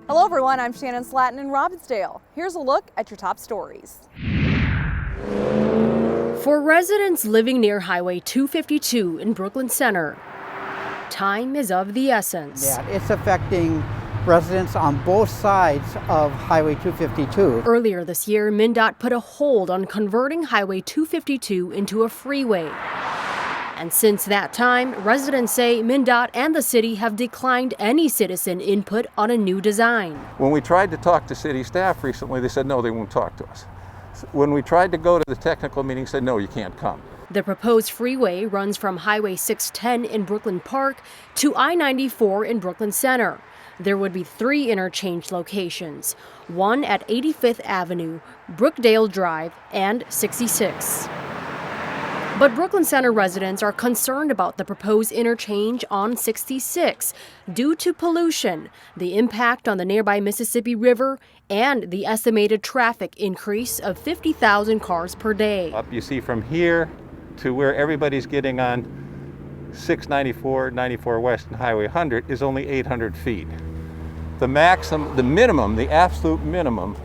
Hello everyone, I'm Shannon Slatton in Robbinsdale. Here's a look at your top stories. For residents living near Highway 252 in Brooklyn Center, time is of the essence. Yeah, it's affecting residents on both sides of Highway 252. Earlier this year, MnDOT put a hold on converting Highway 252 into a freeway. And since that time, residents say MnDOT and the city have declined any citizen input on a new design. When we tried to talk to city staff recently, they said no, they won't talk to us. When we tried to go to the technical meeting, they said no, you can't come. The proposed freeway runs from Highway 610 in Brooklyn Park to I-94 in Brooklyn Center. There would be 3 interchange locations, one at 85th Avenue, Brookdale Drive, and 66. But Brooklyn Center residents are concerned about the proposed interchange on 66 due to pollution, the impact on the nearby Mississippi River, and the estimated traffic increase of 50,000 cars per day. Up you see from here to where everybody's getting on 694, 94 West and Highway 100 is only 800 feet. The minimum, the absolute minimum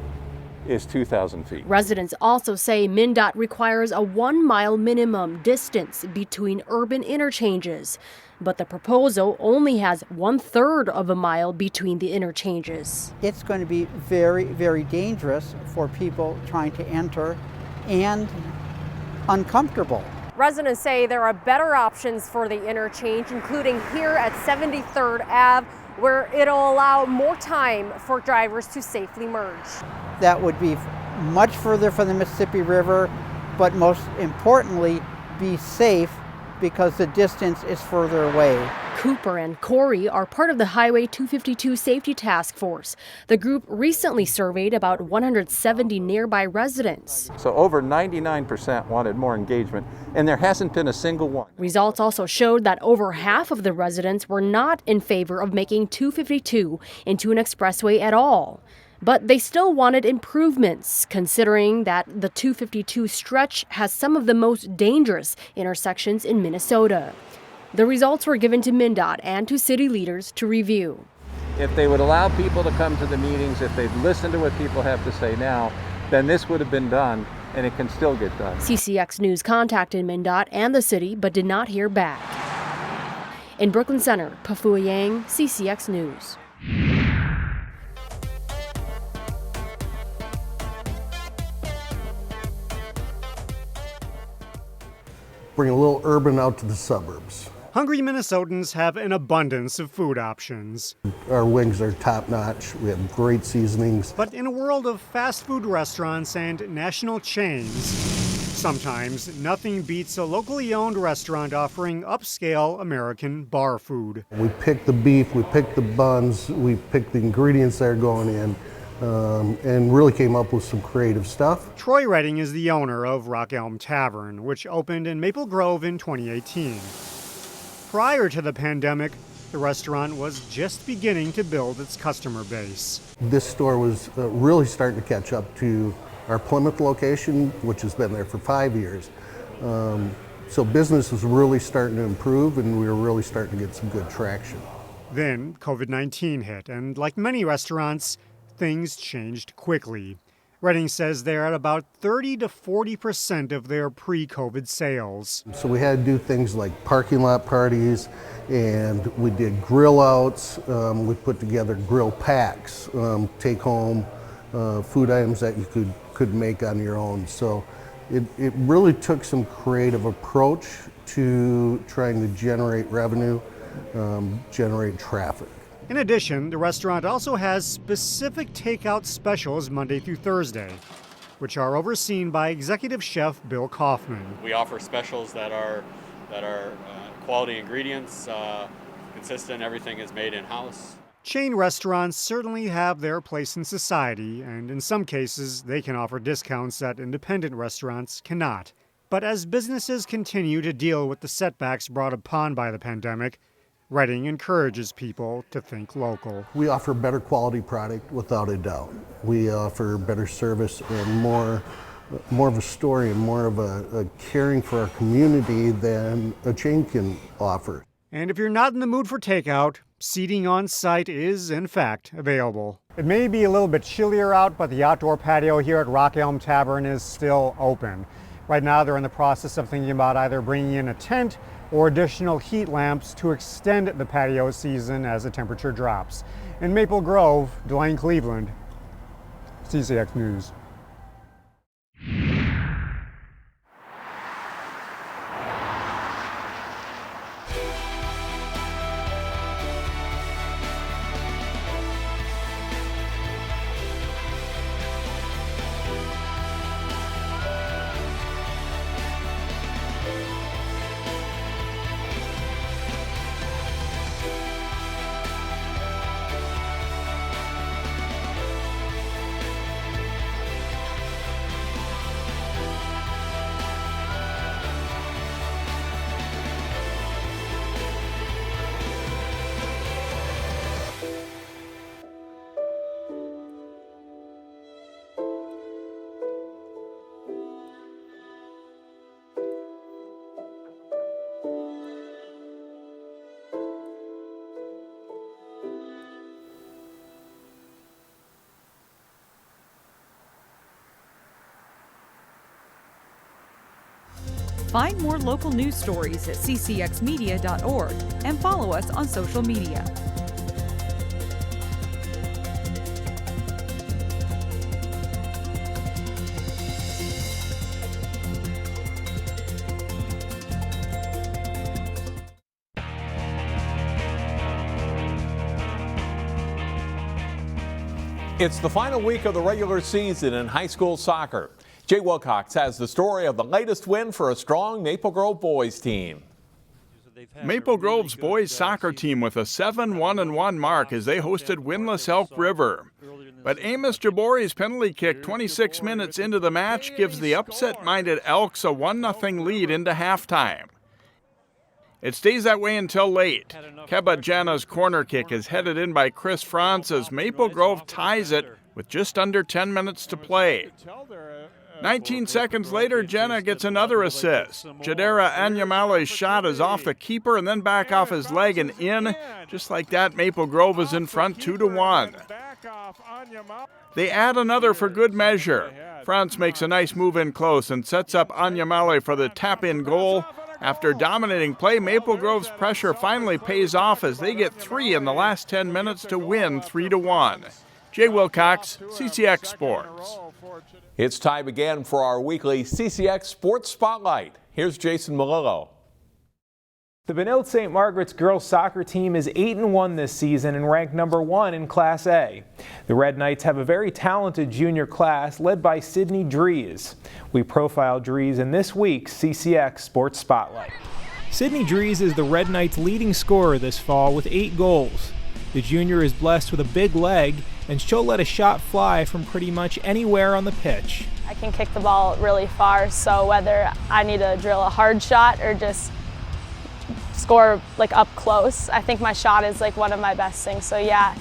is 2,000 feet. Residents also say MnDOT requires a 1-mile minimum distance between urban interchanges, but the proposal only has 1/3 of a mile between the interchanges. It's going to be very, very dangerous for people trying to enter and uncomfortable. Residents say there are better options for the interchange, including here at 73rd Ave, where it'll allow more time for drivers to safely merge. That would be much further from the Mississippi River, but most importantly, be safe because the distance is further away. Cooper and Corey are part of the Highway 252 Safety Task Force. The group recently surveyed about 170 nearby residents. So over 99% wanted more engagement, and there hasn't been a single one. Results also showed that over half of the residents were not in favor of making 252 into an expressway at all. But they still wanted improvements, considering that the 252 stretch has some of the most dangerous intersections in Minnesota. The results were given to MnDOT and to city leaders to review. If they would allow people to come to the meetings, if they'd listen to what people have to say now, then this would have been done, and it can still get done. CCX News contacted MnDOT and the city, but did not hear back. In Brooklyn Center, Pafua Yang, CCX News. Bring a little urban out to the suburbs. Hungry Minnesotans have an abundance of food options. Our wings are top notch. We have great seasonings. But in a world of fast food restaurants and national chains, sometimes nothing beats a locally owned restaurant offering upscale American bar food. We pick the beef, we pick the buns, we pick the ingredients that are going in, and really came up with some creative stuff. Troy Redding is the owner of Rock Elm Tavern, which opened in Maple Grove in 2018. Prior to the pandemic, the restaurant was just beginning to build its customer base. This store was really starting to catch up to our Plymouth location, which has been there for 5 years. So business was really starting to improve, and we were really starting to get some good traction. Then COVID-19 hit, and like many restaurants, things changed quickly. Redding says they're at about 30 to 40% of their pre-COVID sales. So we had to do things like parking lot parties, and we did grill outs. We put together grill packs, take home food items that you could make on your own. So it really took some creative approach to trying to generate revenue, generate traffic. In addition, the restaurant also has specific takeout specials Monday through Thursday, which are overseen by executive chef Bill Kaufman. We offer specials that are quality ingredients, consistent, everything is made in-house. Chain restaurants certainly have their place in society, and in some cases, they can offer discounts that independent restaurants cannot. But as businesses continue to deal with the setbacks brought upon by the pandemic, Redding encourages people to think local. We offer better quality product without a doubt. We offer better service and more of a story and more of a caring for our community than a chain can offer. And if you're not in the mood for takeout, Seating on site is, in fact, available. It may be a little bit chillier out, but the outdoor patio here at Rock Elm Tavern is still open. Right now, they're in the process of thinking about either bringing in a tent or additional heat lamps to extend the patio season as the temperature drops. In Maple Grove, Dwayne Cleveland, CCX News. Find more local news stories at ccxmedia.org and follow us on social media. It's the final week of the regular season in high school soccer. Jay Wilcox has the story of the latest win for a strong Maple Grove boys team. Maple Grove's boys soccer team with a 7-1-1 mark as they hosted winless Elk River. But Amos Jabori's penalty kick 26 minutes into the match gives the upset-minded Elks a 1-0 lead into halftime. It stays that way until late. Keba Jana's corner kick is headed in by Chris Franz as Maple Grove ties it with just under 10 minutes to play. 19 seconds later, Jenna gets another assist. Jadera Anyamale's shot is off the keeper and then back off his leg and in. Just like that, Maple Grove is in front 2-1. They add another for good measure. France makes a nice move in close and sets up Anyamale for the tap-in goal. After dominating play, Maple Grove's pressure finally pays off as they get 3 in the last 10 minutes to win 3-1. Jay Wilcox, CCX Sports. It's time again for our weekly CCX Sports Spotlight. Here's Jason Malillo. The Benilde-St. Margaret's girls soccer team is 8-1 this season and ranked number 1 in Class A. The Red Knights have a very talented junior class led by Sydney Drees. We profiled Drees in this week's CCX Sports Spotlight. Sydney Drees is the Red Knights' leading scorer this fall with 8 goals. The junior is blessed with a big leg, and she'll let a shot fly from pretty much anywhere on the pitch. I can kick the ball really far, so whether I need to drill a hard shot or just score like up close, I think my shot is like one of my best things. So yeah,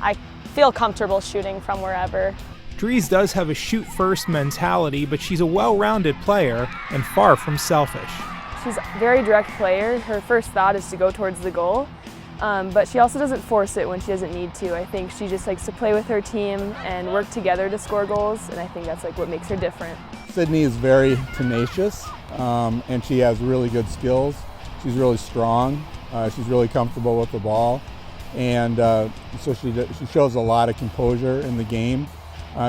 I feel comfortable shooting from wherever. Drees does have a shoot-first mentality, but she's a well-rounded player and far from selfish. She's a very direct player. Her first thought is to go towards the goal. But she also doesn't force it when she doesn't need to. I think she just likes to play with her team and work together to score goals, and I think that's like what makes her different. Sydney is very tenacious, and she has really good skills. She's really strong. She's really comfortable with the ball, and so she shows a lot of composure in the game.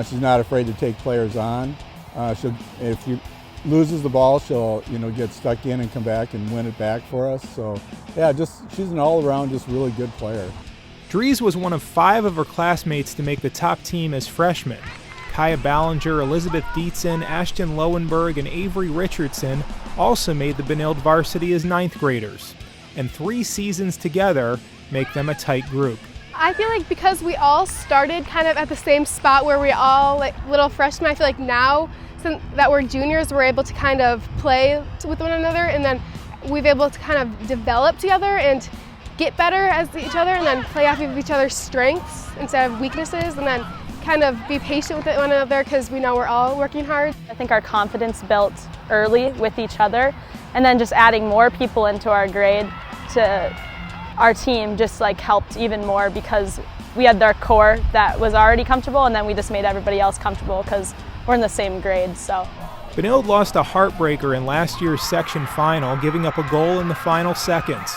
She's not afraid to take players on. If she loses the ball, she'll get stuck in and come back and win it back for us. So yeah, she's an all-around just really good player. Drees was one of 5 of her classmates to make the top team as freshmen. Kaya Ballinger, Elizabeth Dietzen, Ashton Lowenberg, and Avery Richardson also made the Benilde varsity as 9th graders. And 3 seasons together make them a tight group. I feel like because we all started kind of at the same spot where we all like little freshmen, I feel like now since that we're juniors, we're able to kind of play with one another, and then we've been able to kind of develop together and get better as each other, and then play off of each other's strengths instead of weaknesses, and then kind of be patient with one another because we know we're all working hard. I think our confidence built early with each other, and then just adding more people into our grade to our team just like helped even more because we had our core that was already comfortable, and then we just made everybody else comfortable because we're in the same grade. So Benilde lost a heartbreaker in last year's section final, giving up a goal in the final seconds.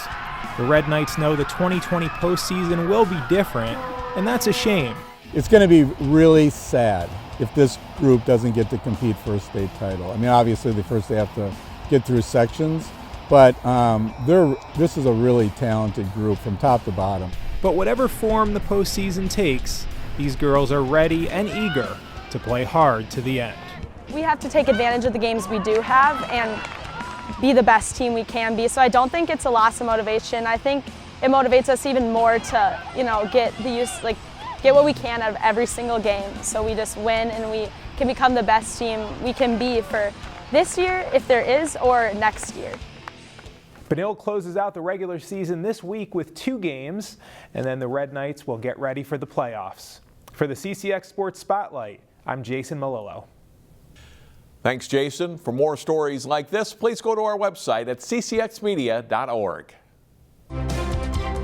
The Red Knights know the 2020 postseason will be different, and that's a shame. It's going to be really sad if this group doesn't get to compete for a state title. I mean, obviously they have to get through sections, but this is a really talented group from top to bottom. But whatever form the postseason takes, these girls are ready and eager to play hard to the end. We have to take advantage of the games we do have and be the best team we can be. So I don't think it's a loss of motivation. I think it motivates us even more to, get what we can out of every single game. So we just win and we can become the best team we can be for this year, if there is, or next year. Benilde closes out the regular season this week with 2 games, and then the Red Knights will get ready for the playoffs. For the CCX Sports Spotlight, I'm Jason Malillo. Thanks, Jason. For more stories like this, please go to our website at ccxmedia.org.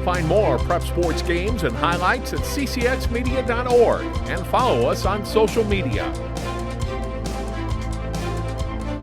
Find more prep sports games and highlights at ccxmedia.org and follow us on social media.